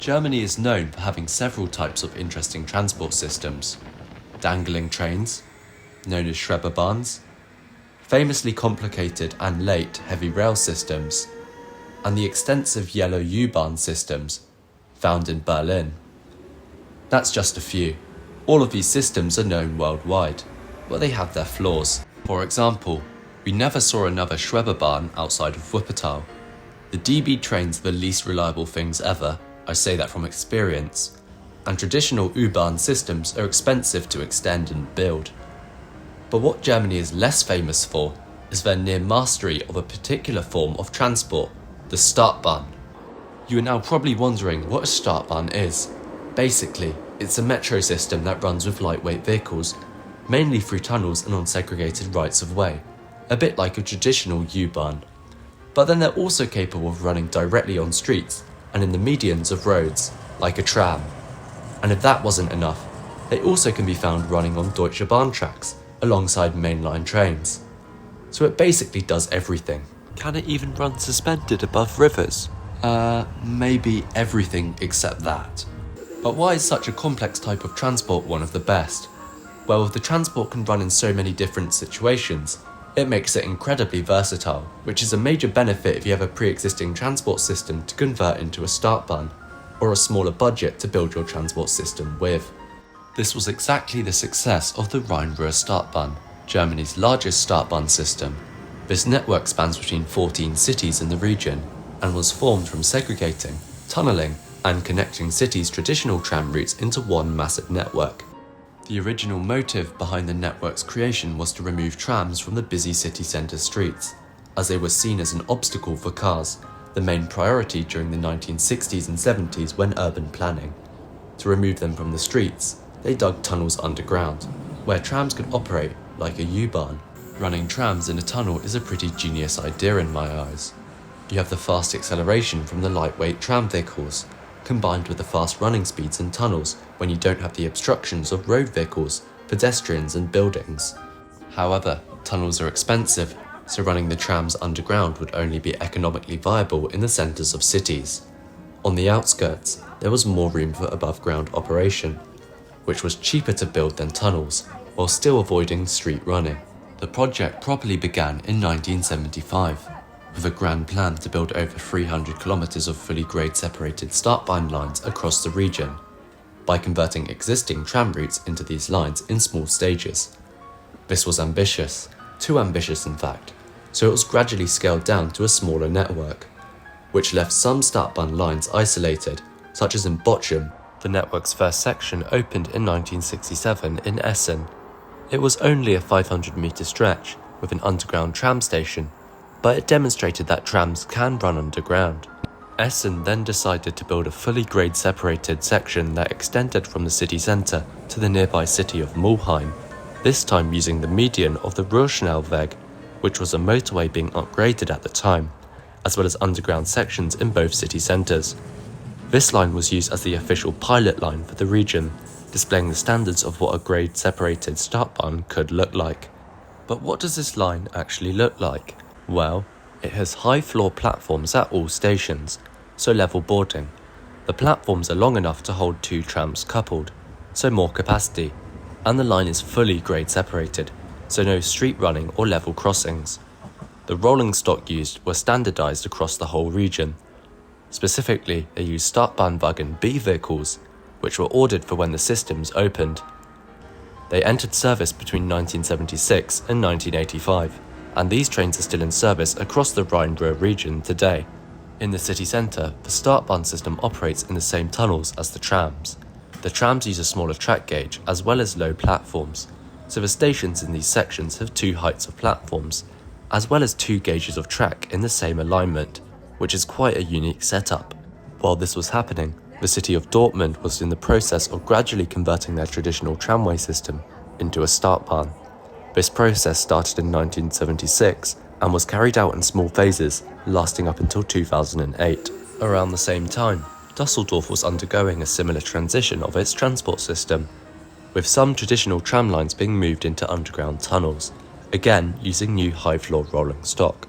Germany is known for having several types of interesting transport systems. Dangling trains, known as Schwebebahns, famously complicated and late heavy rail systems, and the extensive yellow U-Bahn systems found in Berlin. That's just a few. All of these systems are known worldwide, but they have their flaws. For example, we never saw another Schwebebahn outside of Wuppertal. The DB trains are the least reliable things ever, I say that from experience, and traditional U-Bahn systems are expensive to extend and build. But what Germany is less famous for is their near mastery of a particular form of transport, the Stadtbahn. You are now probably wondering what a Stadtbahn is. Basically, it's a metro system that runs with lightweight vehicles, mainly through tunnels and on segregated rights of way, a bit like a traditional U-Bahn. But then they're also capable of running directly on streets and in the medians of roads, like a tram. And if that wasn't enough, they also can be found running on Deutsche Bahn tracks, alongside mainline trains. So it basically does everything. Can it even run suspended above rivers? Maybe everything except that. But why is such a complex type of transport one of the best? Well, if the transport can run in so many different situations, it makes it incredibly versatile, which is a major benefit if you have a pre-existing transport system to convert into a Stadtbahn, or a smaller budget to build your transport system with. This was exactly the success of the Rhein-Ruhr Stadtbahn, Germany's largest Stadtbahn system. This network spans between 14 cities in the region, and was formed from segregating, tunnelling, and connecting cities' traditional tram routes into one massive network. The original motive behind the network's creation was to remove trams from the busy city centre streets, as they were seen as an obstacle for cars, the main priority during the 1960s and 70s when urban planning. To remove them from the streets, they dug tunnels underground, where trams could operate like a U-Bahn. Running trams in a tunnel is a pretty genius idea in my eyes. You have the fast acceleration from the lightweight tram vehicles, combined with the fast running speeds in tunnels when you don't have the obstructions of road vehicles, pedestrians and buildings. However, tunnels are expensive, so running the trams underground would only be economically viable in the centres of cities. On the outskirts, there was more room for above-ground operation, which was cheaper to build than tunnels, while still avoiding street running. The project properly began in 1975, with a grand plan to build over 300 kilometres of fully grade-separated Stadtbahn lines across the region, by converting existing tram routes into these lines in small stages. This was ambitious, too ambitious in fact, so it was gradually scaled down to a smaller network, which left some Stadtbahn lines isolated, such as in Bochum. The network's first section opened in 1967 in Essen. It was only a 500-metre stretch with an underground tram station, but it demonstrated that trams can run underground. Essen then decided to build a fully grade-separated section that extended from the city centre to the nearby city of Mulheim, this time using the median of the Ruhrschnellweg, which was a motorway being upgraded at the time, as well as underground sections in both city centres. This line was used as the official pilot line for the region, displaying the standards of what a grade-separated Stadtbahn could look like. But what does this line actually look like? Well, it has high-floor platforms at all stations, so level boarding. The platforms are long enough to hold two trams coupled, so more capacity, and the line is fully grade-separated, so no street running or level crossings. The rolling stock used were standardised across the whole region. Specifically, they used Stadtbahnwagen B vehicles, which were ordered for when the systems opened. They entered service between 1976 and 1985, and these trains are still in service across the Rhein-Ruhr region today. In the city centre, the Stadtbahn system operates in the same tunnels as the trams. The trams use a smaller track gauge as well as low platforms, so the stations in these sections have two heights of platforms, as well as two gauges of track in the same alignment, which is quite a unique setup. While this was happening, the city of Dortmund was in the process of gradually converting their traditional tramway system into a Stadtbahn. This process started in 1976 and was carried out in small phases, lasting up until 2008. Around the same time, Düsseldorf was undergoing a similar transition of its transport system, with some traditional tram lines being moved into underground tunnels, again using new high-floor rolling stock.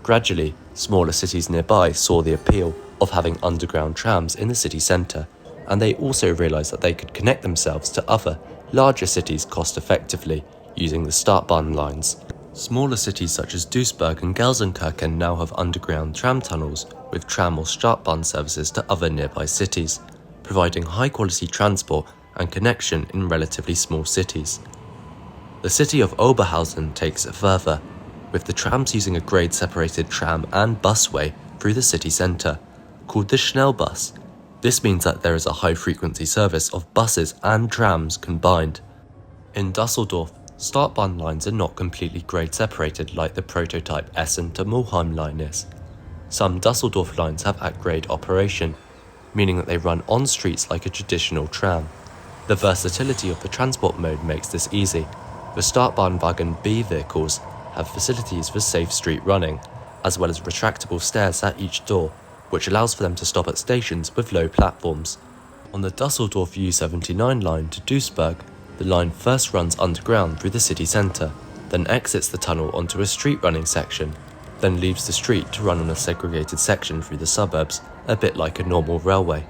Gradually, smaller cities nearby saw the appeal of having underground trams in the city centre, and they also realised that they could connect themselves to other, larger cities cost effectively using the Stadtbahn lines. Smaller cities such as Duisburg and Gelsenkirchen now have underground tram tunnels with tram or Stadtbahn services to other nearby cities, providing high-quality transport and connection in relatively small cities. The city of Oberhausen takes it further, with the trams using a grade-separated tram and busway through the city centre, called the Schnellbus. This means that there is a high-frequency service of buses and trams combined. In Dusseldorf, Stadtbahn lines are not completely grade-separated like the prototype Essen to Mulheim line is. Some Dusseldorf lines have at-grade operation, meaning that they run on streets like a traditional tram. The versatility of the transport mode makes this easy. The Stadtbahnwagen B vehicles have facilities for safe street running, as well as retractable stairs at each door, which allows for them to stop at stations with low platforms. On the Dusseldorf U79 line to Duisburg, the line first runs underground through the city centre, then exits the tunnel onto a street running section, then leaves the street to run on a segregated section through the suburbs, a bit like a normal railway.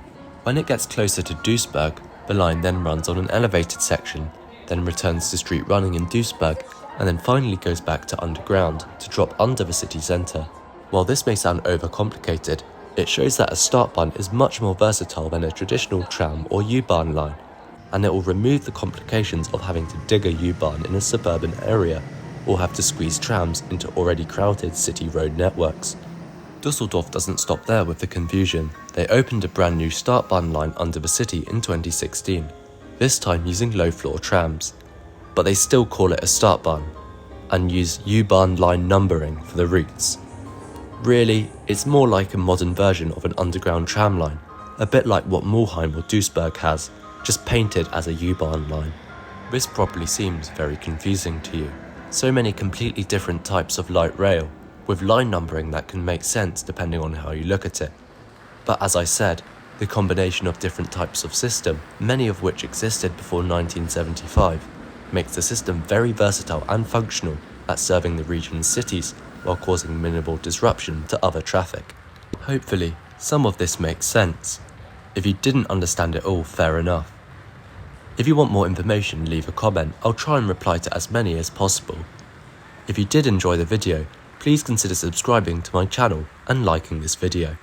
When it gets closer to Duisburg, the line then runs on an elevated section, then returns to street running in Duisburg, and then finally goes back to underground to drop under the city centre. While this may sound overcomplicated, it shows that a Stadtbahn is much more versatile than a traditional tram or U-Bahn line, and it will remove the complications of having to dig a U-Bahn in a suburban area or have to squeeze trams into already crowded city road networks. Dusseldorf doesn't stop there with the confusion. They opened a brand new Stadtbahn line under the city in 2016, this time using low-floor trams. But they still call it a Stadtbahn and use U-Bahn line numbering for the routes. Really, it's more like a modern version of an underground tram line, a bit like what Mulheim or Duisburg has, just painted as a U-Bahn line. This probably seems very confusing to you. So many completely different types of light rail, with line numbering that can make sense depending on how you look at it. But as I said, the combination of different types of system, many of which existed before 1975, makes the system very versatile and functional at serving the region's cities while causing minimal disruption to other traffic. Hopefully, some of this makes sense. If you didn't understand it all, fair enough. If you want more information, leave a comment. I'll try and reply to as many as possible. If you did enjoy the video, please consider subscribing to my channel and liking this video.